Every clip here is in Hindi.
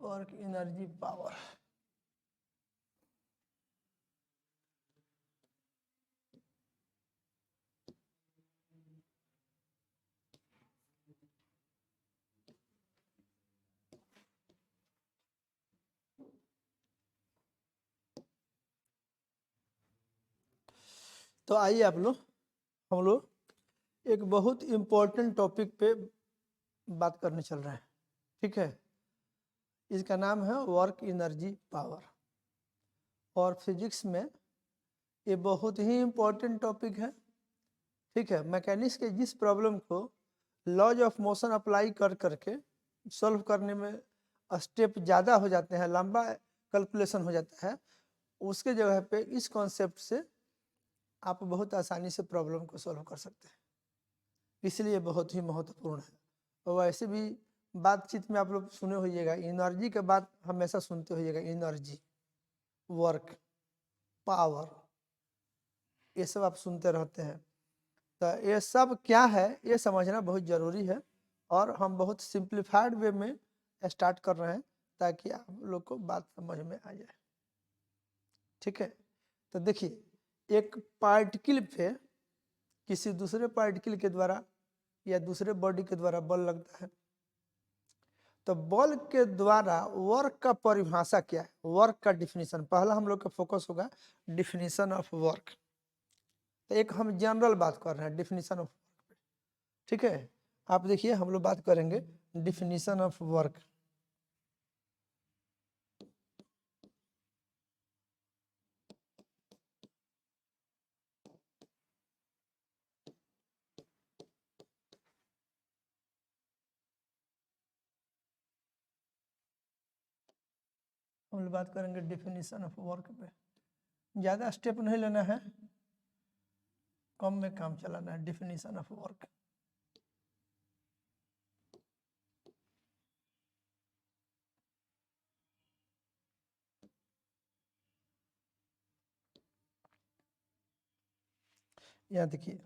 Work energy power. तो आइए हम लोग एक बहुत इम्पोर्टेंट टॉपिक पे बात करने चल रहे हैं, ठीक है। इसका नाम है वर्क एनर्जी पावर, और फिजिक्स में ये बहुत ही इम्पोर्टेंट टॉपिक है, ठीक है। मैकेनिक्स के जिस प्रॉब्लम को लॉज ऑफ मोशन अप्लाई कर करके सॉल्व करने में स्टेप ज़्यादा हो जाते हैं, लंबा कैलकुलेशन हो जाता है, उसके जगह पे इस कॉन्सेप्ट से आप बहुत आसानी से प्रॉब्लम को सॉल्व कर सकते हैं, इसलिए बहुत ही महत्वपूर्ण है। और वैसे भी बातचीत में आप लोग सुने होइएगा, एनर्जी के बात हमेशा सुनते होइएगा, एनर्जी, वर्क, पावर, ये सब आप सुनते रहते हैं। तो ये सब क्या है ये समझना बहुत ज़रूरी है, और हम बहुत सिंप्लीफाइड वे में स्टार्ट कर रहे हैं ताकि आप लोग को बात समझ में आ जाए, ठीक है। तो देखिए, एक पार्टिकल पे किसी दूसरे पार्टिकल के द्वारा या दूसरे बॉडी के द्वारा बल लगता है, तो बल के द्वारा वर्क का परिभाषा क्या है, वर्क का डिफिनीशन। पहला हम लोग का फोकस होगा डिफिनीशन ऑफ वर्क। तो एक हम जनरल बात कर रहे हैं डिफिनीशन ऑफ वर्क, ठीक है। आप देखिए, हम लोग बात करेंगे डिफिनीशन ऑफ वर्क। हम लोग बात करेंगे डिफिनीशन ऑफ वर्क पे। ज़्यादा स्टेप नहीं लेना है, कम में काम चलाना है। डिफिनीशन ऑफ वर्क, यहाँ देखिए,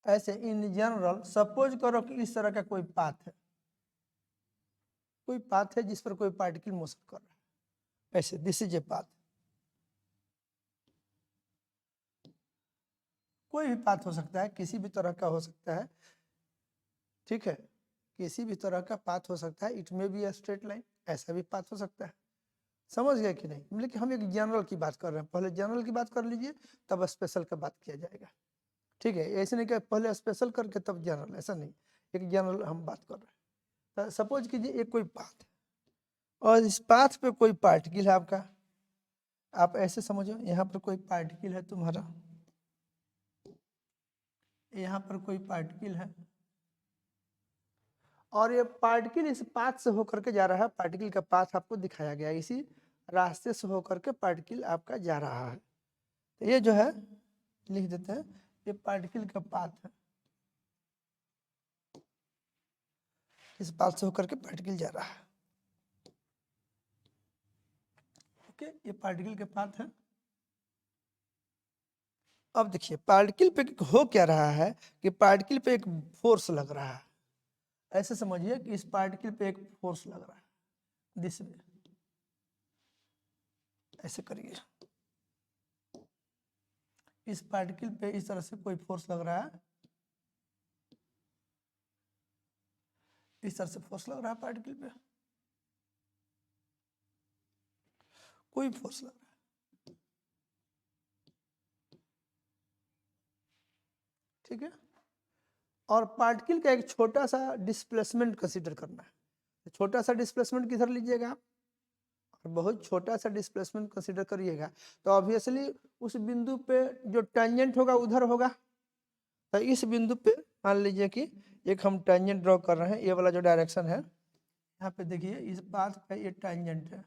ऐसे इन जनरल सपोज करो कि इस तरह का कोई पाथ है, कोई पाथ है जिस पर कोई पार्टिकल मोशन कर रहा है, ऐसे दिस इज ए पाथ। कोई भी पाथ हो सकता है, किसी भी तरह का हो सकता है, ठीक है। किसी भी तरह का पाथ हो सकता है, इट में बी स्ट्रेट लाइन, ऐसा भी पाथ हो सकता है। समझ गए कि नहीं? मतलब कि हम एक जनरल की बात कर रहे हैं, पहले जनरल की बात कर लीजिए, तब स्पेशल का बात किया जाएगा, ठीक है। ऐसे नहीं कि पहले स्पेशल करके तब जनरल, ऐसा नहीं, एक जनरल हम बात कर रहे हैं। सपोज कीजिए एक कोई पाथ है, और इस पाथ पे कोई पार्टिकल है आपका। आप ऐसे समझो, यहाँ पर कोई पार्टिकल है तुम्हारा, यहाँ पर कोई पार्टिकल है, और ये पार्टिकल इस पाथ से होकर के जा रहा है। पार्टिकल का पाथ आपको दिखाया गया, इसी रास्ते से होकर के पार्टिकल आपका जा रहा है। तो ये जो है लिख देते हैं, ये पार्टिकल का पाथ है, इस पाथ से होकर के पार्टिकल जा रहा है, ओके। ये पार्टिकल का पाथ है। अब देखिए, पार्टिकल पे हो क्या रहा है कि पार्टिकल पे एक फोर्स लग रहा है। ऐसे समझिए कि इस पार्टिकल पे एक फोर्स लग रहा है, दिस में, ऐसे करिए। इस पार्टिकल पे इस तरह से कोई फोर्स लग रहा है, इस तरह से फोर्स लग रहा है पार्टिकल पे, कोई फोर्स लग रहा है, ठीक है। और पार्टिकल का एक छोटा सा डिस्प्लेसमेंट कंसीडर करना है। छोटा सा डिस्प्लेसमेंट किधर लीजिएगा आप, बहुत छोटा सा डिस्प्लेसमेंट कंसीडर करिएगा, तो ऑब्वियसली उस बिंदु पे जो टेंजेंट होगा उधर होगा। तो इस बिंदु पे मान लीजिए कि एक हम टेंजेंट ड्रॉ कर रहे हैं, ये वाला जो डायरेक्शन है, यहाँ पे देखिए इस पाथ पे ये टेंजेंट है,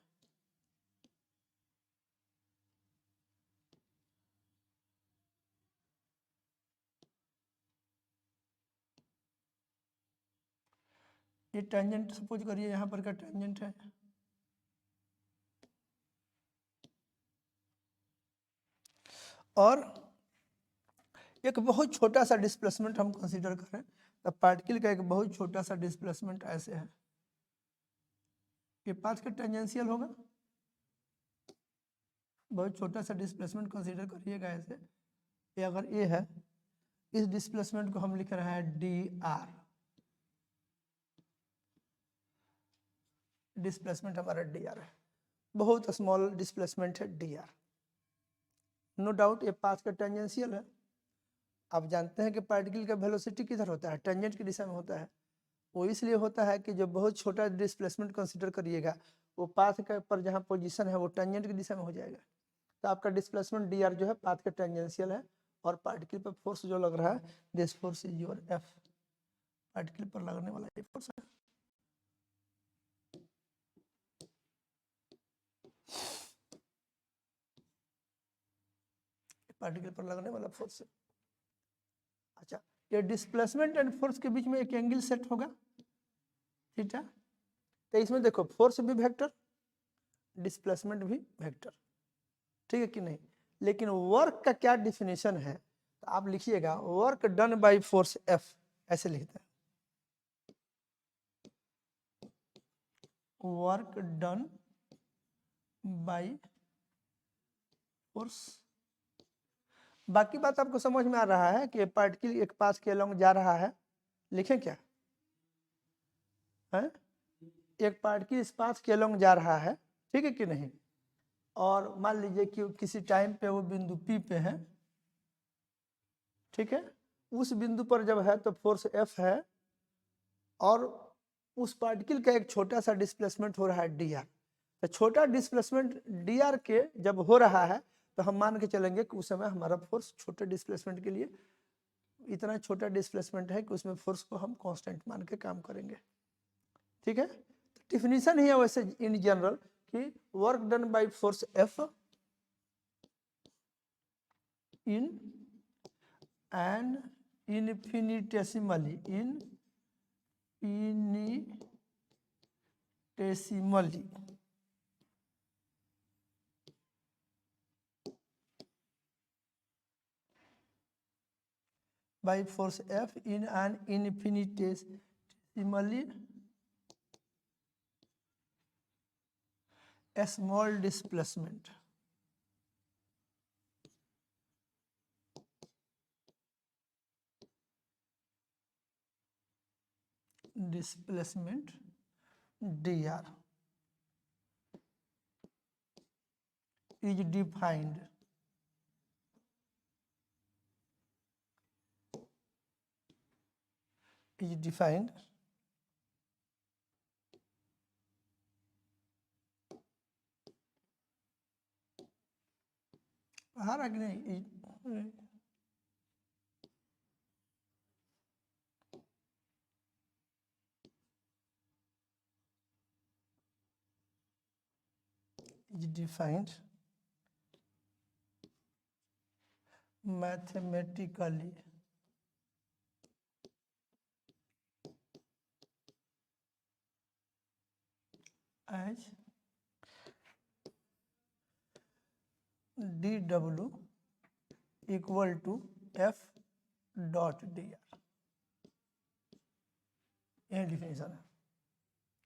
ये टेंजेंट सपोज करिए यहाँ पर का टेंजेंट है, और एक बहुत छोटा सा डिस्प्लेसमेंट हम कंसीडर करें, तो पार्टिकल का एक बहुत छोटा सा डिस्प्लेसमेंट ऐसे है, ये पाथ के टेंजेंशियल होगा। बहुत छोटा सा डिस्प्लेसमेंट कंसीडर करिएगा ऐसे, ये अगर ए है, इस डिस्प्लेसमेंट को हम लिख रहे हैं डी आर, डिस्प्लेसमेंट हमारा डी आर है, बहुत स्मॉल डिस्प्लेसमेंट है डी आर। नो डाउट ये पाथ का टेंजेंशियल है। आप जानते हैं कि पार्टिकल का वेलोसिटी किधर होता है, टेंजेंट की दिशा में होता है। वो इसलिए होता है कि जब बहुत छोटा डिस्प्लेसमेंट कंसीडर करिएगा, वो पाथ के पर जहाँ पोजीशन है वो टेंजेंट की दिशा में हो जाएगा। तो आपका डिस्प्लेसमेंट डी आर जो है पाथ का टेंजेंशियल है, और पार्टिकल पर फोर्स जो लग रहा है, this force is your F, particle पर लगने वाला ये फोर्स है। पार्टिकल पर लगने वाला फोर्स है। अच्छा, ये डिस्प्लेसमेंट एंड फोर्स के बीच में एक एंगल सेट होगा, ठीक है। तो इसमें देखो फोर्स भी वेक्टर, डिस्प्लेसमेंट भी वेक्टर, ठीक है कि नहीं। लेकिन वर्क का क्या डिफिनेशन है, तो आप लिखिएगा work done by force F, ऐसे लिखते हैं, वर्क डन बाय फोर्स। बाकी बात आपको समझ में आ रहा है कि पार्टिकल एक पाथ के अलोंग जा रहा है, लिखें क्या है, एक पार्टिकल इस पाथ के अलोंग जा रहा है, ठीक है कि नहीं। और मान लीजिए कि किसी टाइम पे वो बिंदु P पे है, ठीक है। उस बिंदु पर जब है तो फोर्स F है, और उस पार्टिकल का एक छोटा सा डिस्प्लेसमेंट हो रहा है डी आर। तो छोटा डिस्प्लेसमेंट डी आर के जब हो रहा है, तो हम मान के चलेंगे कि उस समय हमारा फोर्स छोटे डिस्प्लेसमेंट के लिए इतना छोटा डिस्प्लेसमेंट है कि उसमें फोर्स को हम कांस्टेंट मान के काम करेंगे, ठीक है। डिफिनीशन ही है वैसे इन जनरल कि work done by force F in an infinitesimally by force F in an infinitesimally a small displacement. Displacement dr is defined बाहर आगे नहीं, is defined mathematically as dw equal to f dot dr, ये डिफिनेशन है।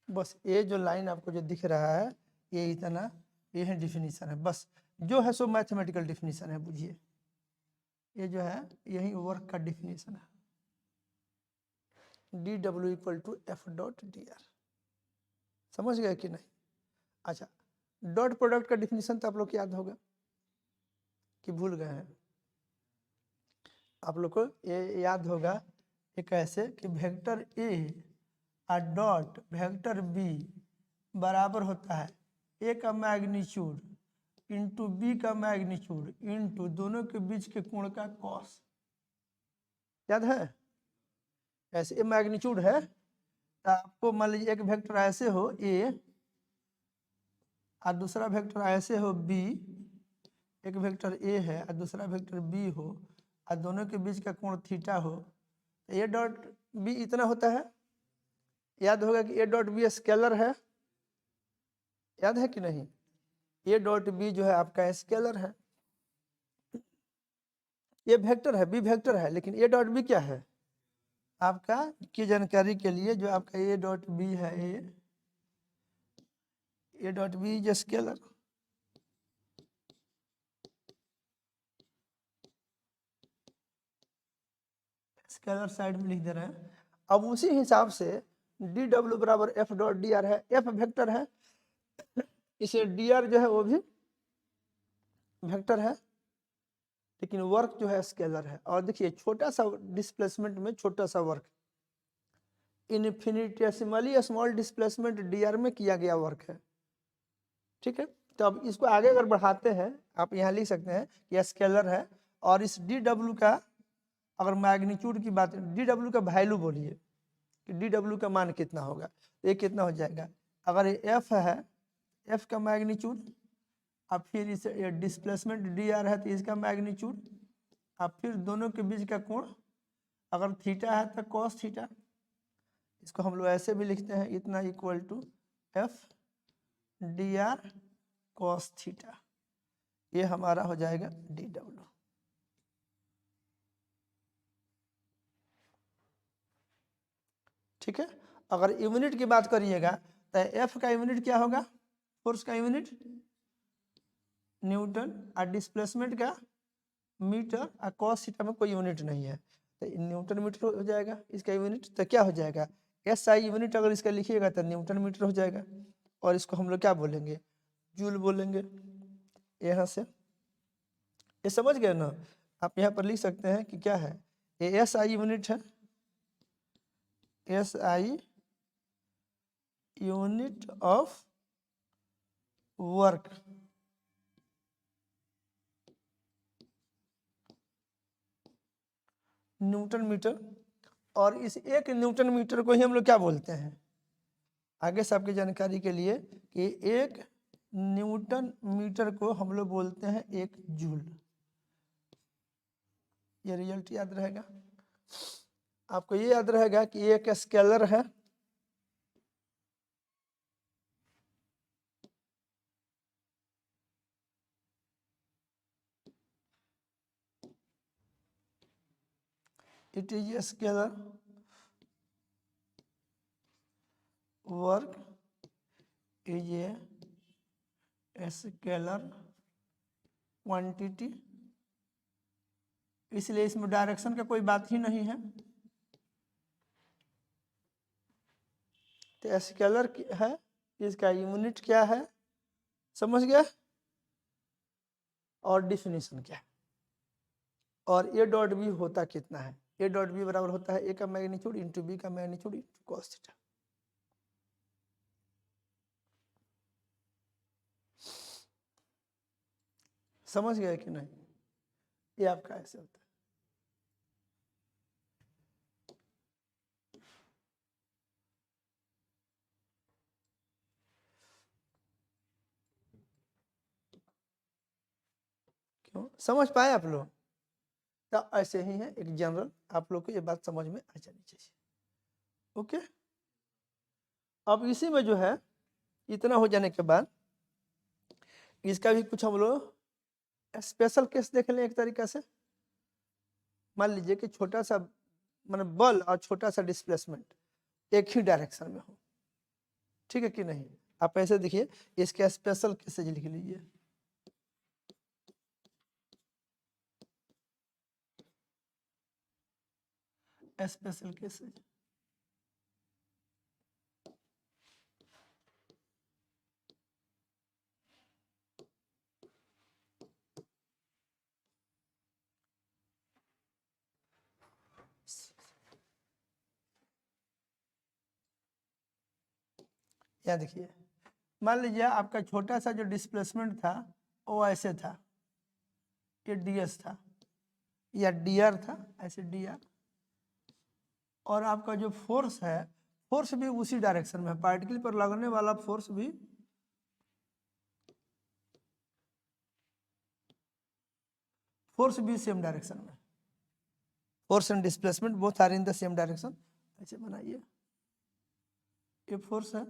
बस ये जो लाइन आपको जो दिख रहा है, ये इतना, ये है डिफिनेशन है, बस जो है सो मैथमेटिकल डिफिनेशन है, बुझिए ये जो है यही वर्क का डिफिनेशन है, D W equal to F dot D R. समझ गए कि नहीं। अच्छा, डॉट प्रोडक्ट का डिफिनेशन तो आप लोग को याद होगा कि भूल गए हैं। आप लोग को ये याद होगा कि कैसे कि वेक्टर ए और डॉट वेक्टर बी बराबर होता है ए का मैग्नीट्यूड इंटू बी का मैग्नीट्यूड इंटू दोनों के बीच के कोण का कॉस। याद है, ऐसे ए मैग्नीट्यूड है, तो आपको मान लीजिए एक वेक्टर ऐसे हो ए और दूसरा वेक्टर ऐसे हो बी, एक वेक्टर ए है और दूसरा वेक्टर बी हो और दोनों के बीच का कोण थीटा हो, तो ए डॉट बी इतना होता है। याद होगा कि ए डॉट बी स्केलर है, याद है कि नहीं। ए डॉट बी जो है आपका स्केलर है, ए वेक्टर है, बी वेक्टर है, लेकिन ए डॉट बी क्या है आपका, की जानकारी के लिए, जो आपका ए डॉट बी है, A dot B is scalar. Scalar side में लिख दे रहे हैं। अब उसी हिसाब से डी डब्ल्यू बराबर एफ डॉट डी आर है, एफ वेक्टर है, इसे डी आर जो है वो भी वेक्टर है, लेकिन वर्क जो है स्केलर है। और देखिए छोटा सा डिस्प्लेसमेंट में छोटा सा work, infinitesimally small displacement d r में किया गया वर्क है, ठीक है। तो अब इसको आगे अगर बढ़ाते हैं, आप यहाँ लिख सकते हैं कि स्केलर है, और इस डी डब्ल्यू का अगर मैग्नीट्यूड की बात, डी डब्ल्यू का वैल्यू बोलिए कि डी डब्ल्यू का मान कितना होगा, ये कितना हो जाएगा। अगर ये एफ है, एफ का मैग्नीट्यूड, अब फिर इस डिस्प्लेसमेंट डी आर है तो इसका मैग्नीट्यूड, अब फिर दोनों के बीच का कोण, अगर थीटा है तो कॉस थीटा, इसको हम लोग ऐसे भी लिखते हैं, इतना equal to F D R cos theta, ये हमारा हो जाएगा डी डब्ल्यू। ठीक है। अगर यूनिट की बात करिएगा तो एफ का यूनिट क्या होगा, फोर्स का यूनिट न्यूटन, और डिस्प्लेसमेंट का मीटर, और कॉस थीटा में कोई यूनिट नहीं है तो न्यूटन मीटर हो जाएगा इसका यूनिट। तो क्या हो जाएगा, एस आई यूनिट अगर इसका लिखिएगा तो न्यूटन मीटर हो जाएगा, और इसको हम लोग क्या बोलेंगे, जूल बोलेंगे। यहाँ से ये समझ गए ना, आप यहाँ पर लिख सकते हैं कि क्या है, ये एस आई यूनिट है, S I unit of work, newton metre. और इस एक न्यूटन मीटर को ही हम लोग क्या बोलते हैं, आगे से आपकी जानकारी के लिए, कि एक न्यूटन मीटर को हम लोग बोलते हैं एक जूल। ये रिजल्ट याद रहेगा आपको, ये याद रहेगा कि एक स्केलर है, it is scalar, work is a scalar quantity, इसलिए इसमें डायरेक्शन का कोई बात ही नहीं है। तो स्केलर है, इसका यूनिट क्या है, समझ गया, और डिफिनीशन क्या है, और ए डॉट बी होता कितना है, ए डॉट बी बराबर होता है ए का मैग्नीट्यूड इंटू बी का मैग्नीट्यूड इंटू कॉस थीटा। समझ गए कि नहीं, ये आपका ऐसे होता है। क्यों, समझ पाए आप लोग, तो ऐसे ही है एक जनरल, आप लोग को ये बात समझ में आ जानी चाहिए। ओके, अब इसी में जो है, इतना हो जाने के बाद इसका भी कुछ हम लोग स्पेशल केस देख लें एक तरीका से। मान लीजिए कि छोटा सा मतलब बल और छोटा सा डिस्प्लेसमेंट एक ही डायरेक्शन में हो, ठीक है कि नहीं। आप ऐसे देखिए, इसके स्पेशल केसेज लिख लीजिए। स्पेशल केसेज, या देखिए, मान लीजिए आपका छोटा सा जो डिस्प्लेसमेंट था वो ऐसे था, ये ds था या dr था, ऐसे dr, और आपका जो फोर्स है, फोर्स भी उसी डायरेक्शन में है, पार्टिकल पर लगने वाला फोर्स भी सेम डायरेक्शन में, force and displacement both are in the same direction. ऐसे बनाइए, ये फोर्स है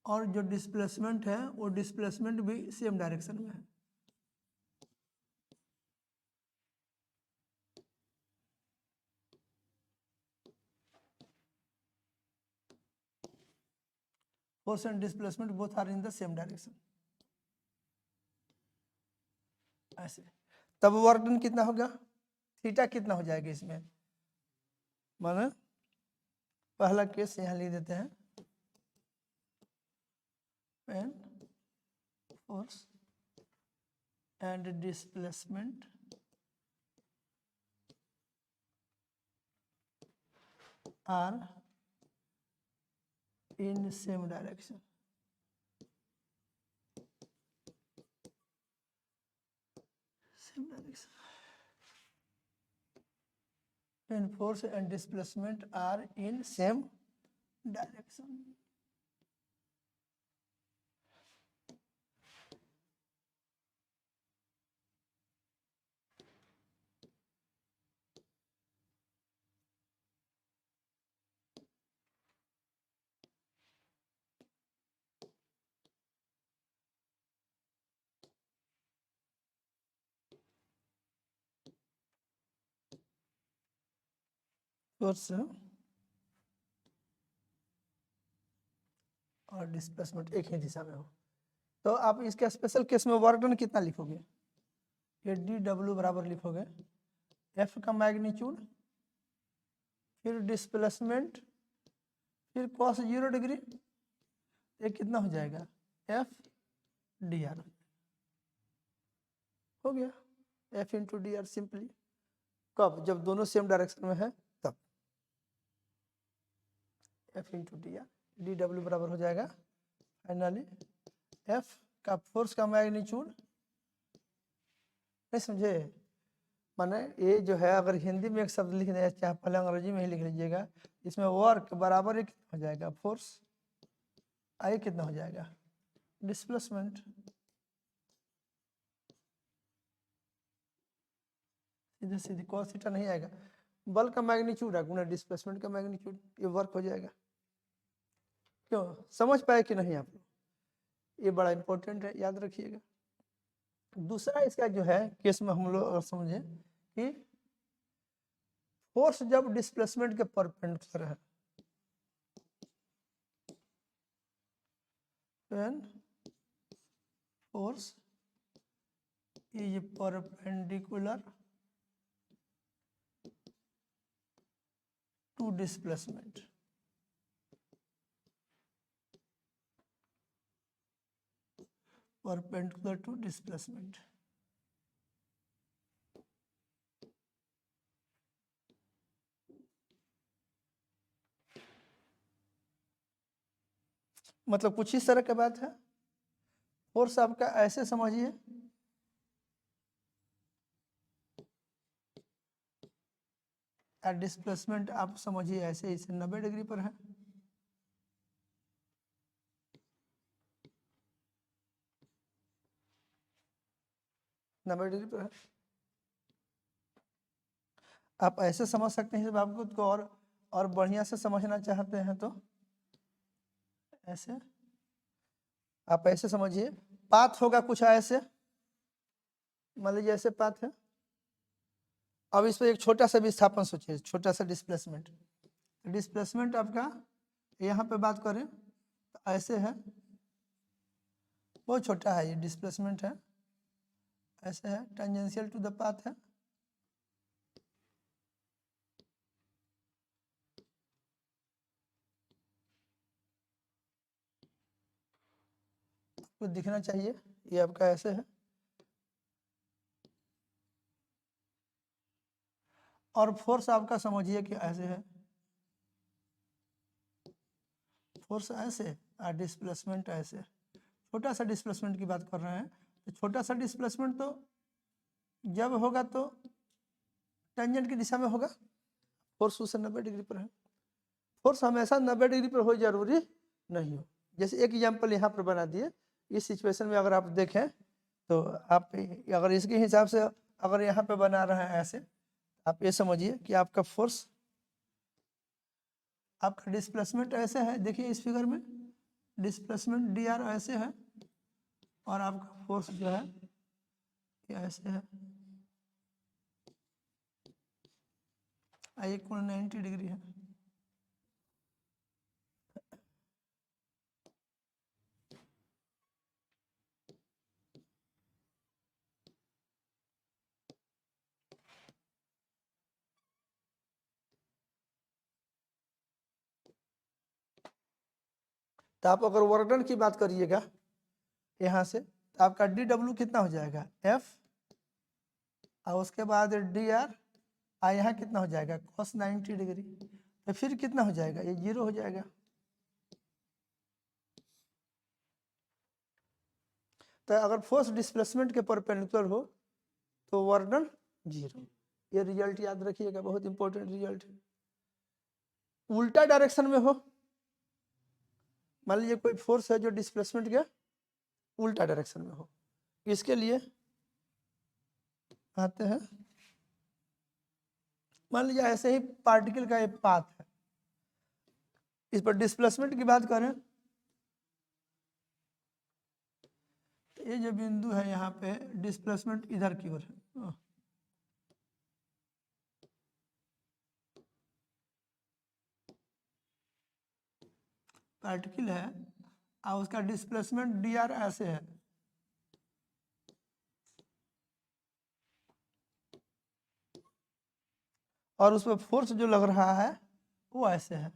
और जो डिस्प्लेसमेंट है वो डिस्प्लेसमेंट भी सेम डायरेक्शन में है। Force and displacement both are in the same direction, ऐसे। तब वर्क डन कितना होगा, थीटा कितना हो जाएगा इसमें, माना पहला केस यहाँ लिख देते हैं, when force and displacement are in same direction, when force and displacement are in same direction. Force और डिस्प्लेसमेंट एक ही दिशा में हो, तो आप इसके स्पेशल केस में वर्क डन कितना लिखोगे, ये डी डब्ल्यू बराबर लिखोगे एफ का मैग्नीट्यूड, फिर डिस्प्लेसमेंट, फिर cos 0 डिग्री, ये कितना हो जाएगा एफ डी आर, हो गया F into D R simply. कब, जब दोनों सेम डायरेक्शन में है तब, F into D R, D W बराबर हो जाएगा फाइनली एफ का फोर्स का मैग्नीट्यूड, नहीं समझे, माने ये जो है अगर हिंदी में एक शब्द लिख दिया चाहे पहले अंग्रेजी में ही लिख लीजिएगा, इसमें वर्क बराबर ही कितना हो जाएगा फोर्स, आई कितना हो जाएगा डिस्प्लेसमेंट, सीधे सीधे cos थीटा नहीं आएगा, बल का मैग्नीट्यूड है गुना डिस्प्लेसमेंट का मैग्नीट्यूड, ये वर्क हो जाएगा। क्यों, समझ पाए कि नहीं आप लोग, ये बड़ा इंपॉर्टेंट है, याद रखिएगा। दूसरा इसका जो है केस में हम लोग समझे कि फोर्स जब डिस्प्लेसमेंट के परपेंडिकुलर है, when force is perpendicular to displacement, perpendicular to displacement, मतलब कुछ इस तरह की बात है। फोर्स आपका ऐसे समझिए, डिस्प्लेसमेंट आप समझिए ऐसे, इसे 90 डिग्री पर है, डिग्री पर है। आप ऐसे समझ सकते हैं, जब आपको तो और बढ़िया से समझना चाहते हैं तो ऐसे, आप ऐसे समझिए, पाथ होगा कुछ ऐसे, मान लीजिए ऐसे पाथ है, अब इस पर एक छोटा सा विस्थापन सोचिए, छोटा सा डिस्प्लेसमेंट, डिस्प्लेसमेंट आपका यहाँ पे बात करें तो ऐसे है, बहुत छोटा है ये डिस्प्लेसमेंट है, ऐसे है, टेंजेंशियल टू द पाथ है, आपको दिखना चाहिए, ये आपका ऐसे है, और फोर्स आपका समझिए कि ऐसे है, फोर्स ऐसे और डिस्प्लेसमेंट ऐसे, छोटा सा डिस्प्लेसमेंट की बात कर रहे हैं, तो छोटा सा डिस्प्लेसमेंट तो जब होगा तो टेंजेंट की दिशा में होगा, फोर्स उससे 90 डिग्री पर है, फोर्स हमेशा 90 डिग्री पर हो जरूरी नहीं हो। जैसे एक एग्जांपल यहाँ पर बना दिए, इस सिचुएशन में अगर आप देखें तो आप अगर इसके हिसाब से अगर यहाँ पे बना रहे हैं ऐसे, आप ये समझिए कि आपका फोर्स, आपका डिस्प्लेसमेंट ऐसे है, देखिए इस फिगर में डिस्प्लेसमेंट डी आर ऐसे है, और आपका फोर्स जो है ये ऐसे है, एक कोण 90 डिग्री है, तो आप अगर वर्क डन की बात करिएगा यहाँ से, तो आपका डी डब्ल्यू कितना हो जाएगा एफ, और उसके बाद डी आर, और यहाँ कितना हो जाएगा cos 90 डिग्री, तो फिर कितना हो जाएगा, ये 0 हो जाएगा। तो अगर फोर्स डिस्प्लेसमेंट के परपेंडिकुलर हो तो वर्क डन 0। ये रिजल्ट याद रखिएगा, बहुत इंपॉर्टेंट रिजल्ट है। उल्टा डायरेक्शन में हो, मान लीजिए कोई फोर्स है जो डिस्प्लेसमेंट के उल्टा डायरेक्शन में हो, इसके लिए आते हैं, मान लीजिए ऐसे ही पार्टिकल का एक पाथ है, इस पर डिस्प्लेसमेंट की बात करें, ये जो बिंदु है यहाँ पे डिस्प्लेसमेंट इधर की ओर है, पार्टिकल है और उसका डिस्प्लेसमेंट डी आर ऐसे है, और उस पर फोर्स जो लग रहा है वो ऐसे है,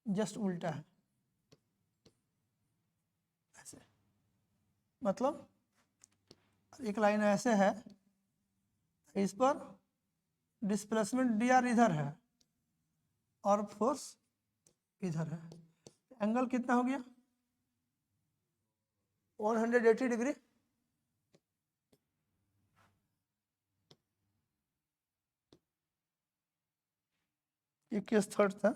जस्ट उल्टा है ऐसे। मतलब एक लाइन ऐसे है, इस पर डिस्प्लेसमेंट डी आर इधर है और फोर्स इधर है, एंगल कितना हो गया 180 डिग्री। ये केस थर्ड था।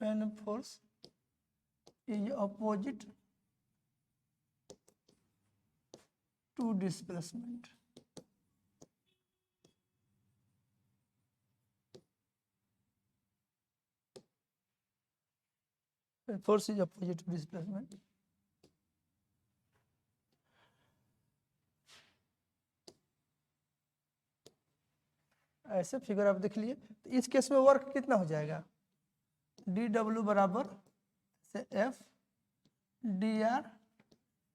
when force is opposite to displacement, when force is opposite to displacement, ऐसे फिगर आप देख लिए, तो इस केस में वर्क कितना हो जाएगा, डी डब्ल्यू बराबर से F D R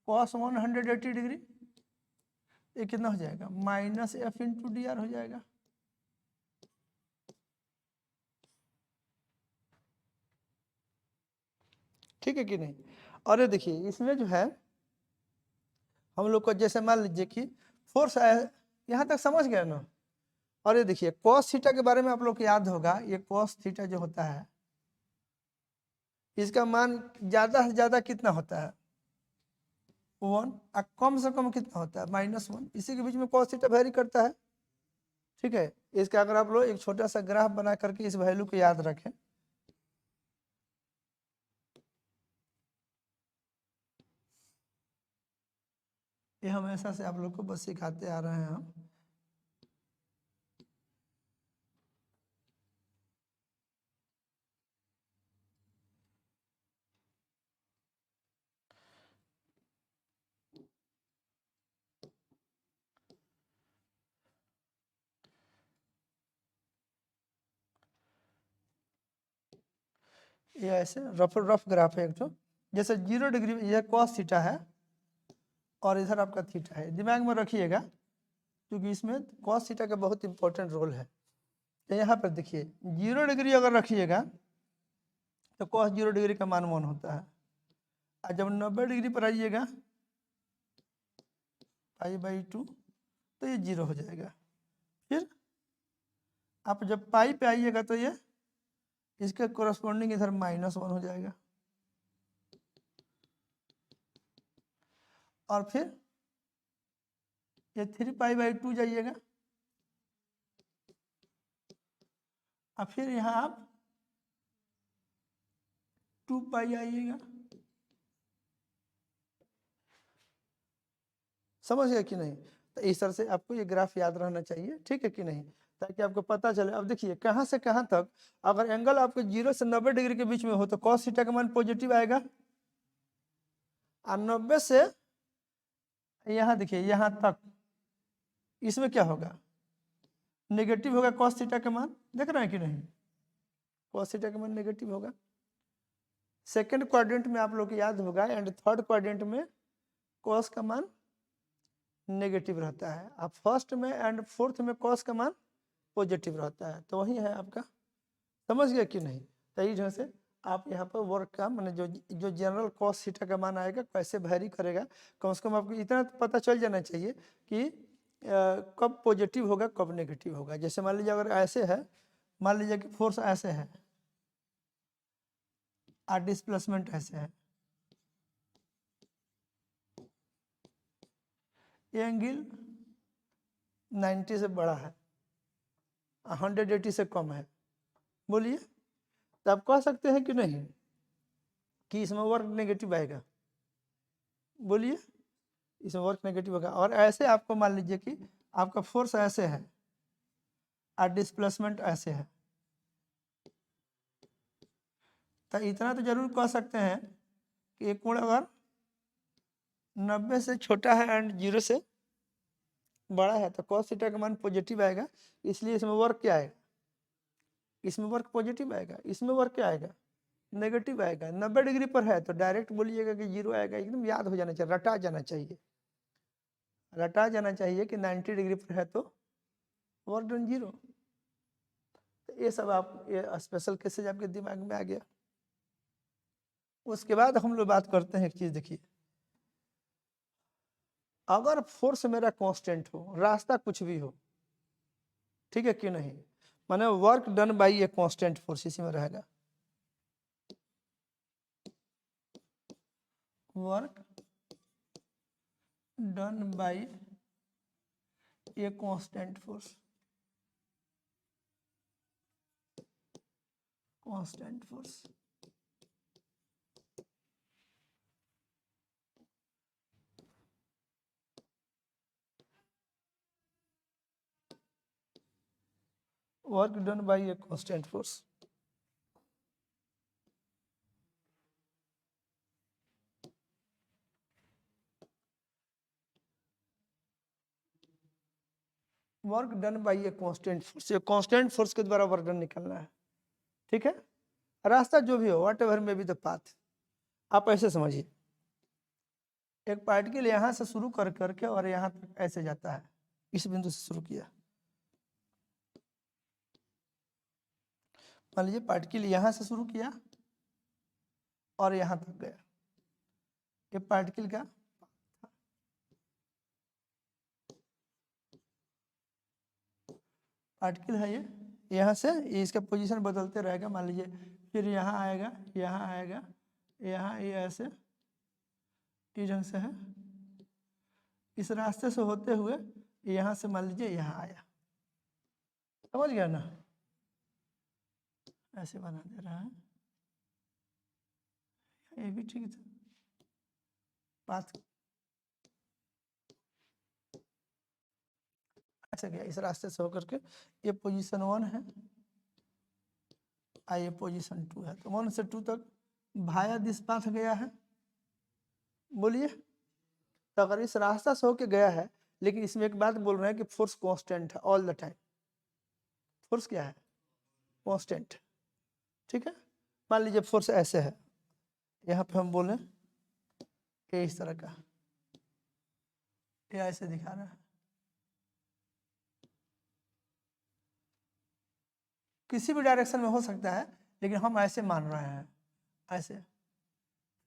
cos 180 degree, ये कितना हो जाएगा minus F into D R हो जाएगा। ठीक है कि नहीं। और ये देखिए इसमें जो है हम लोग को जैसे मान लीजिए कि फोर्स यहाँ तक समझ गए ना। और ये देखिए कॉस थीटा के बारे में आप लोग को याद होगा, ये कॉस थीटा जो होता है इसका मान ज्यादा से ज्यादा कितना होता है 1, और कम से कम कितना होता है -1, इसी के बीच में कॉस थीटा वेरी करता है। ठीक है, इसका अगर आप लोग एक छोटा सा ग्राफ बना करके इस वैल्यू को याद रखें, ये हमेशा से आप लोग को बस सिखाते आ रहे हैं हम। ये ऐसे रफ ग्राफ है एक तो, जैसे 0 डिग्री यह कॉस थीटा है और इधर आपका थीटा है, दिमाग में रखिएगा क्योंकि इसमें कॉस थीटा का बहुत इंपॉर्टेंट रोल है। तो यहाँ पर देखिए 0 डिग्री अगर रखिएगा तो कॉस 0 डिग्री का मान 1 होता है, और जब 90 डिग्री पर आइएगा π/2 तो ये 0 हो जाएगा। फिर आप जब पाई पे आइएगा तो ये इसके कोरस्पॉन्डिंग इधर -1 हो जाएगा, और फिर ये 3π/2 जाइएगा, और फिर यहाँ आप 2π आइएगा। समझ गए कि नहीं। तो इस तरह से आपको ये ग्राफ याद रहना चाहिए, ठीक है कि नहीं, ताकि आपको पता चले। अब देखिए कहाँ से कहाँ तक अगर एंगल आपके 0 से 90 डिग्री के बीच में हो तो कॉस थीटा का मान पॉजिटिव आएगा, और 90 से यहाँ देखिए यहाँ तक इसमें क्या होगा नेगेटिव होगा कॉस थीटा का मान, देख रहे हैं कि नहीं, कॉस थीटा का मान नेगेटिव होगा। सेकंड क्वाड्रेंट में आप लोग को याद होगा, एंड थर्ड क्वाड्रेंट में कॉस का मान नेगेटिव रहता है, अब फर्स्ट में एंड फोर्थ में कॉस का मान पॉजिटिव रहता है। तो वही है आपका, समझ गया कि नहीं। तो इस ढंग से आप यहाँ पर वर्क का मैंने जो जनरल कॉस थीटा का मान आएगा कैसे वैरी करेगा, कम से कम आपको इतना तो पता चल जाना चाहिए कि कब पॉजिटिव होगा कब नेगेटिव होगा। जैसे मान लीजिए अगर ऐसे है, मान लीजिए कि फोर्स ऐसे है और डिस्प्लेसमेंट ऐसे है, ये एंगल 90 से बड़ा है 180 से कम है, बोलिए। तो आप कह सकते हैं कि नहीं कि इसमें वर्क नेगेटिव आएगा, बोलिए इसमें वर्क नेगेटिव होगा। और ऐसे आपको मान लीजिए कि आपका फोर्स ऐसे है और डिस्प्लेसमेंट ऐसे है, तो इतना तो जरूर कह सकते हैं कि एक कोण अगर 90 से छोटा है एंड 0 से बड़ा है तो cos थीटा का मान पॉजिटिव आएगा, इसलिए इसमें वर्क क्या आएगा, इसमें वर्क पॉजिटिव आएगा, इसमें वर्क क्या आएगा, नेगेटिव आएगा। 90 डिग्री पर है तो डायरेक्ट बोलिएगा कि 0 आएगा, एकदम याद हो जाना चाहिए, रटा जाना चाहिए, रटा जाना चाहिए कि 90 डिग्री पर है तो वर्क डन 0। तो ये सब आप ये स्पेशल केसेज आपके दिमाग में आ गया। उसके बाद हम लोग बात करते हैं एक चीज, देखिए अगर फोर्स मेरा कांस्टेंट हो, रास्ता कुछ भी हो, ठीक है कि नहीं, माने work done by a constant force इसी में रहेगा, work done by a constant force, constant force. Work done by a constant force, work done by a constant force, ये कांस्टेंट फोर्स के द्वारा वर्क डन निकलना है, ठीक है। रास्ता जो भी हो, वट एवर में बी द पाथ, आप ऐसे समझिए एक पार्टिकल यहाँ से शुरू कर करके और यहाँ तक ऐसे जाता है, इस बिंदु से शुरू किया, मान लीजिए पार्टिकल यहाँ से शुरू किया और यहाँ तक गया, ये पार्टिकल का पार्टिकल है, ये यहाँ से ये इसका पोजीशन बदलते रहेगा, मान लीजिए फिर यहाँ आएगा, यहाँ आएगा, यहाँ ये ऐसे इस ढंग से है, इस रास्ते से होते हुए यहाँ से मान लीजिए यहाँ आया, समझ गया ना, ऐसे बना दे रहा है, ये भी ठीक था पाथ, ऐसे गया इस रास्ते से होकर के, ये पोजीशन 1 है और ये पोजीशन 2 है, तो 1 से 2 तक भाया दिस पाथ गया है, बोलिए। तो अगर इस रास्ता से होके गया है, लेकिन इसमें एक बात बोल रहे हैं कि फोर्स कांस्टेंट है ऑल द टाइम, फोर्स क्या है, कांस्टेंट, ठीक है। मान लीजिए फोर्स ऐसे है, यहाँ पे हम बोले ये इस तरह का, ये ऐसे दिखा रहा है, किसी भी डायरेक्शन में हो सकता है, लेकिन हम ऐसे मान रहे हैं, ऐसे,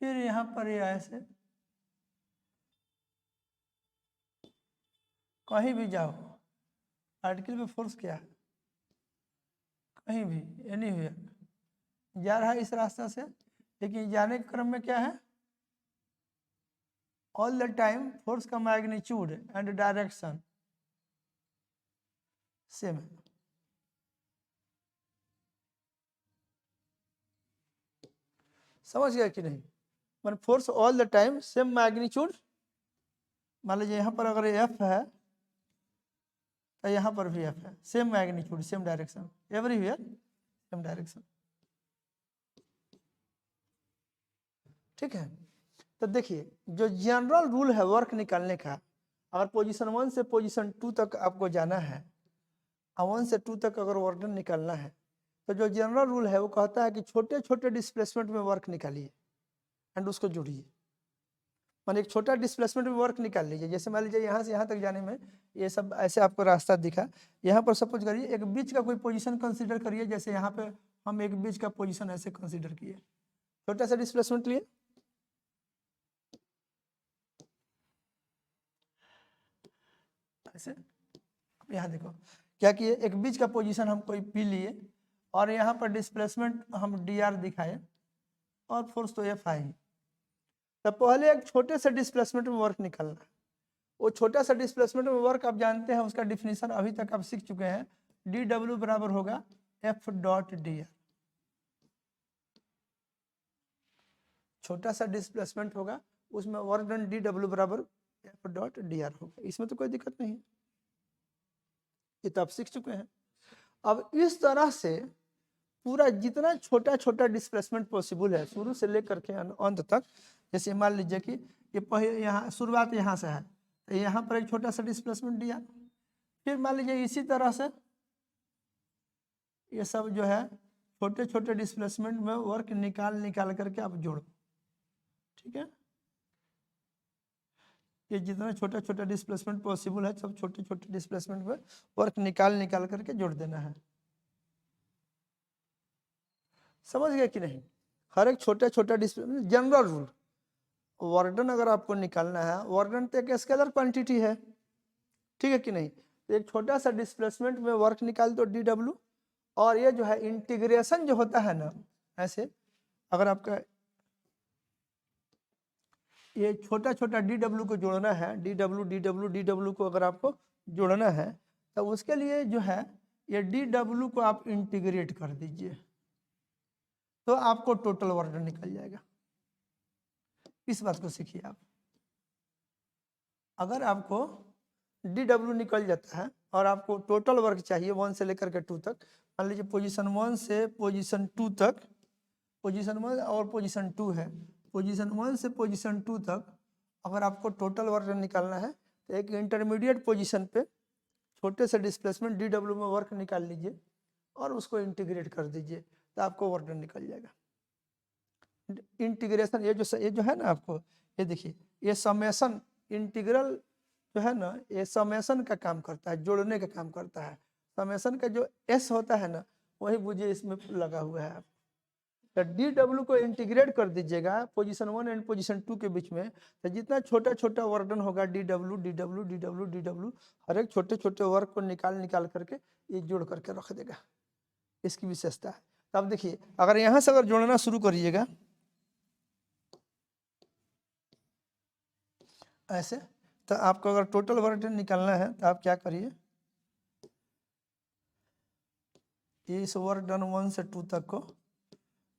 फिर यहाँ पर ये ऐसे, कहीं भी जाओ पार्टिकल में फोर्स क्या है, कहीं भी एनीवेयर जा रहा है इस रास्ता से, लेकिन जाने के क्रम में क्या है, ऑल द टाइम फोर्स का मैग्नीट्यूड एंड डायरेक्शन सेम है, समझ गया कि नहीं, मतलब force all the time same magnitude, मान लीजिए यहाँ पर अगर एफ है तो यहाँ पर भी एफ है, same magnitude same direction, everywhere same direction, ठीक है। तो देखिए जो जनरल रूल है वर्क निकालने का, अगर पोजीशन 1 से पोजीशन 2 तक आपको जाना है, 1 से 2 तक अगर वर्क डन निकालना है, तो जो जनरल रूल है वो कहता है कि छोटे छोटे डिस्प्लेसमेंट में वर्क निकालिए एंड उसको जोड़िए। मान एक छोटा डिस्प्लेसमेंट में वर्क निकाल लीजिए। जैसे मान लीजिए यहाँ से यहाँ तक जाने में ये सब ऐसे आपको रास्ता दिखा, यहाँ पर सपोज करिए एक बीच का कोई पोजीशन कंसीडर करिए, जैसे यहाँ पे हम एक बीच का पोजीशन ऐसे कंसीडर किए, छोटा सा डिस्प्लेसमेंट लिए, ऐसे। यहाँ देखो क्या किए, एक बीच का पोजीशन हम कोई पी लिए और यहाँ पर डिस्प्लेसमेंट हम डी दिखाए और फोर्स तो एफ आई। तो पहले एक छोटे से डिस्प्लेसमेंट में वर्क निकलना है। वो छोटा सा डिस्प्लेसमेंट में वर्क आप जानते हैं, उसका डिफिनीशन अभी तक आप सीख चुके हैं, डी डब्ल्यू बराबर होगा एफ डॉट डी आर। छोटा सा डिस्प्लेसमेंट होगा उसमें वर्क डन डी डब्ल्यू बराबर एफ डॉट डी आर होगा, इसमें तो कोई दिक्कत नहीं है, ये तो आप सीख चुके हैं। अब इस तरह से पूरा जितना छोटा छोटा डिस्प्लेसमेंट पॉसिबल है शुरू से लेकर के अंत तक, जैसे मान लीजिए कि ये पहले यहाँ शुरुआत यहाँ से है, तो यहाँ पर एक छोटा सा डिस्प्लेसमेंट दिया, फिर मान लीजिए इसी तरह से ये सब जो है छोटे छोटे डिस्प्लेसमेंट में वर्क निकाल करके आप जोड़ो, ठीक है। ये जितना छोटा छोटा डिस्प्लेसमेंट पॉसिबल है सब छोटे छोटे डिस्प्लेसमेंट में वर्क निकाल करके जोड़ देना है। समझ गए कि नहीं? हर एक छोटा छोटा displacement, general rule, work done अगर आपको निकालना है, वर्क डन तो एक स्केलर क्वांटिटी है, ठीक है कि नहीं। तो एक छोटा सा डिस्प्लेसमेंट में वर्क निकाल दो डी डब्ल्यू, और ये जो है इंटीग्रेशन जो होता है ना, ऐसे अगर आपका ये छोटा छोटा डी डब्ल्यू को जोड़ना है, डी डब्ल्यू को अगर आपको जोड़ना है तो उसके लिए जो है ये डी डब्ल्यू को आप इंटीग्रेट कर दीजिए, तो आपको टोटल वर्क डन निकल जाएगा। इस बात को सीखिए आप। अगर आपको डी डब्ल्यू निकल जाता है और आपको टोटल वर्क चाहिए 1 से लेकर के 2 तक, मान लीजिए पोजीशन 1 से पोजीशन 2 तक, पोजीशन 1 और पोजीशन 2 है, पोजीशन 1 से पोजीशन 2 तक अगर आपको टोटल वर्क डन निकालना है तो एक इंटरमीडिएट पोजीशन पे छोटे से डिस्प्लेसमेंट डी डब्ल्यू में वर्क निकाल लीजिए और उसको इंटीग्रेट कर दीजिए, तो आपको वर्क डन निकल जाएगा। इंटीग्रेशन ये जो है ना, आपको ये देखिए ये समेशन इंटीग्रल जो है ना, ये समेशन का काम करता है, जोड़ने का काम करता है। समेशन का जो एस होता है ना, वही बुझिए इसमें लगा हुआ है। तो डी डब्ल्यू को इंटीग्रेट कर दीजिएगा पोजीशन 1 एंड पोजीशन 2 के बीच में, तो जितना छोटा छोटा वर्क डन होगा डी डब्ल्यू हर एक छोटे छोटे वर्क को निकाल करके ये जोड़ करके रख देगा, इसकी विशेषता है। तो अब देखिए अगर यहाँ से अगर जोड़ना शुरू करिएगा ऐसे, तो आपको अगर टोटल वर्क डन निकालना है तो आप क्या करिए, इस वर्क डन 1 से 2 तक को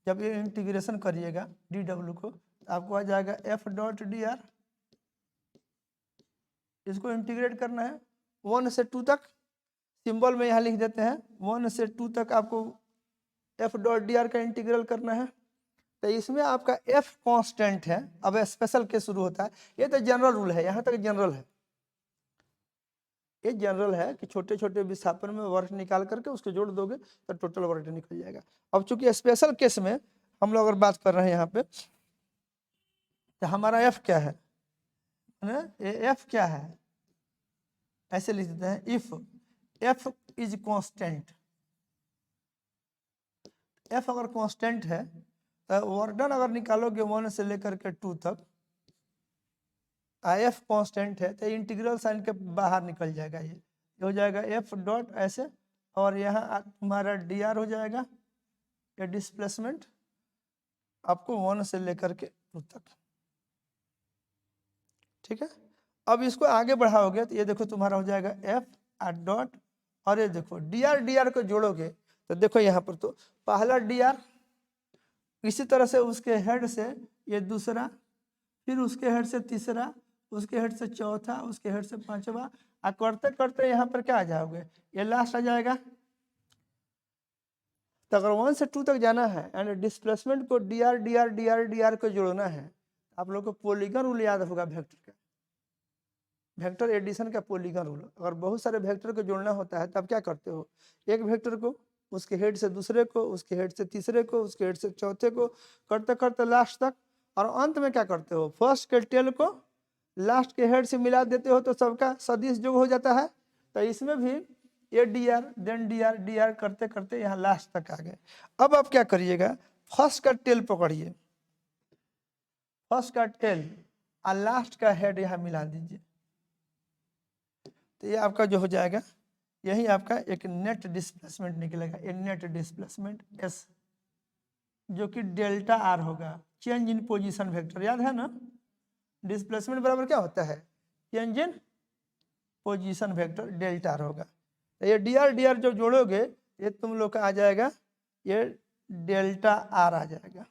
जब ये इंटीग्रेशन करिएगा डी डब्ल्यू को, तो आपको आ जाएगा एफ डॉट डी आर। इसको इंटीग्रेट करना है 1 से 2 तक, सिंबल में यहाँ लिख देते हैं 1 से 2 तक आपको एफ डॉट डी आर का इंटीग्रल करना है। तो इसमें आपका एफ कांस्टेंट है, अब स्पेशल के शुरू होता है, ये तो जनरल रूल है, यहाँ तक जनरल है, ये जनरल है कि छोटे छोटे विस्थापन में वर्क निकाल करके उसको जोड़ दोगे तो टोटल वर्क निकल जाएगा। अब चूंकि स्पेशल केस में हम लोग अगर बात कर रहे हैं यहाँ पे, तो हमारा एफ क्या है ना, एफ क्या है, ऐसे लिख देते हैं if F is constant. F अगर कांस्टेंट है तो वर्क डन अगर निकालोगे 1 से लेकर के 2 तक, एफ कांस्टेंट है तो इंटीग्रल साइन के बाहर निकल जाएगा, ये हो जाएगा एफ डॉट ऐसे, और यहाँ तुम्हारा डी आर हो जाएगा, ये डिस्प्लेसमेंट आपको 1 से लेकर के 2 तक, ठीक है। अब इसको आगे बढ़ाओगे तो ये देखो तुम्हारा हो जाएगा एफ डॉट, और ये देखो डी आर को जोड़ोगे तो देखो यहाँ पर तो पहला डी आर, इसी तरह से उसके हेड से ये दूसरा, फिर उसके हेड से तीसरा, उसके हेड से चौथा, उसके हेड से पांचवा, करते करते यहाँ पर क्या आ जाओगे, ये लास्ट आ जाएगा। तो अगर 1 से 2 तक जाना है एंड डिस्प्लेसमेंट को डी आर को जोड़ना है, आप लोग को पॉलीगन रूल याद होगा, वेक्टर का, वेक्टर एडिशन का पॉलीगन रूल। अगर बहुत सारे वेक्टर को जोड़ना होता है तब क्या करते हो, एक वेक्टर को उसके हेड से दूसरे को, उसके हेड से तीसरे को, उसके हेड से चौथे को, करते करते लास्ट तक, और अंत में क्या करते हो, फर्स्ट के टेल को लास्ट के हेड से मिला देते हो तो सबका सदिश जोग हो जाता है। तो इसमें भी ये D R then D R करते करते यहाँ लास्ट तक आ गए। अब आप क्या करिएगा, फर्स्ट का टेल पकड़िए, फर्स्ट का टेल और लास्ट का हेड यहाँ मिला दीजिए, तो ये आपका जो हो जाएगा, यही आपका एक नेट डिस्प्लेसमेंट निकलेगा, ये नेट डिस्प्लेसमेंट एस, जो कि डेल्टा आर होगा, चेंज इन पोजीशन वेक्टर, याद है ना, डिस्प्लेसमेंट बराबर क्या होता है, change in position vector delta R होगा। तो ये डी आर जो जोड़ोगे ये तुम लोग का आ जाएगा, ये डेल्टा आर आ जाएगा।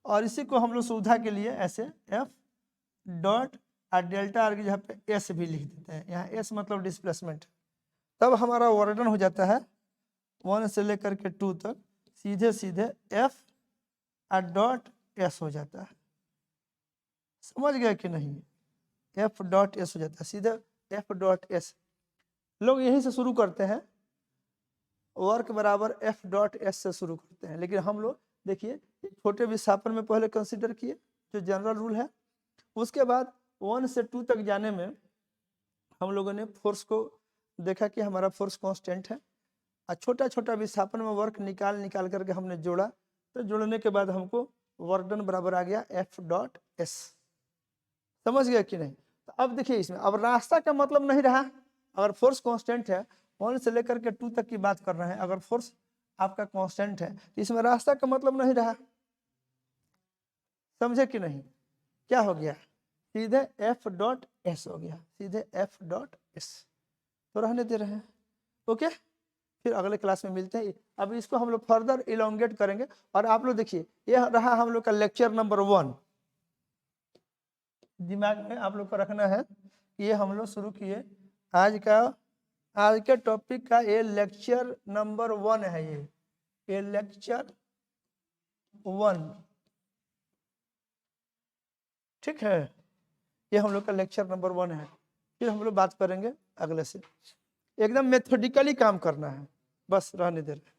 और इसी को हम लोग सुविधा के लिए ऐसे एफ डॉट और डेल्टा आर की जगह पे एस भी लिख देते हैं, यहाँ एस मतलब डिस्प्लेसमेंट, तब हमारा वर्णन हो जाता है 1 से लेकर के 2 तक सीधे सीधे एफ और डॉट एस हो जाता है। समझ गए कि नहीं, एफ डॉट एस हो जाता है, सीधे एफ डॉट एस। लोग यहीं से शुरू करते हैं, वर्क बराबर एफ डॉट एस से शुरू करते हैं, लेकिन हम लोग देखिए छोटे विस्थापन में पहले कंसीडर किए जो जनरल रूल है, उसके बाद 1 से 2 तक जाने में हम लोगों ने फोर्स को देखा कि हमारा फोर्स कांस्टेंट है, और छोटा छोटा विस्थापन में वर्क निकाल करके हमने जोड़ा, तो जोड़ने के बाद हमको वर्क डन बराबर आ गया एफ डॉट एस। समझ गया कि नहीं। तो अब देखिए इसमें अब रास्ता का मतलब नहीं रहा, अगर फोर्स कांस्टेंट है 1 से लेकर के 2 तक की बात कर रहे हैं, अगर फोर्स आपका कांस्टेंट है तो इसमें रास्ता का मतलब नहीं रहा, समझे कि नहीं। क्या हो गया, सीधे एफ डॉट एस हो गया, सीधे एफ डॉट एस, तो रहने दे रहे हैं। ओके, फिर अगले क्लास में मिलते हैं। अब इसको हम लोग फर्दर इलोंगेट करेंगे। और आप लोग देखिए यह रहा हम लोग का लेक्चर नंबर 1, दिमाग में आप लोग को रखना है, ये हम लोग शुरू किए आज के टॉपिक का ये लेक्चर नंबर 1 है, ये लेक्चर 1, ठीक है, ये हम लोग का लेक्चर नंबर 1 है। फिर हम लोग बात करेंगे अगले से, एकदम मेथोडिकली काम करना है, बस रहने दे रहे।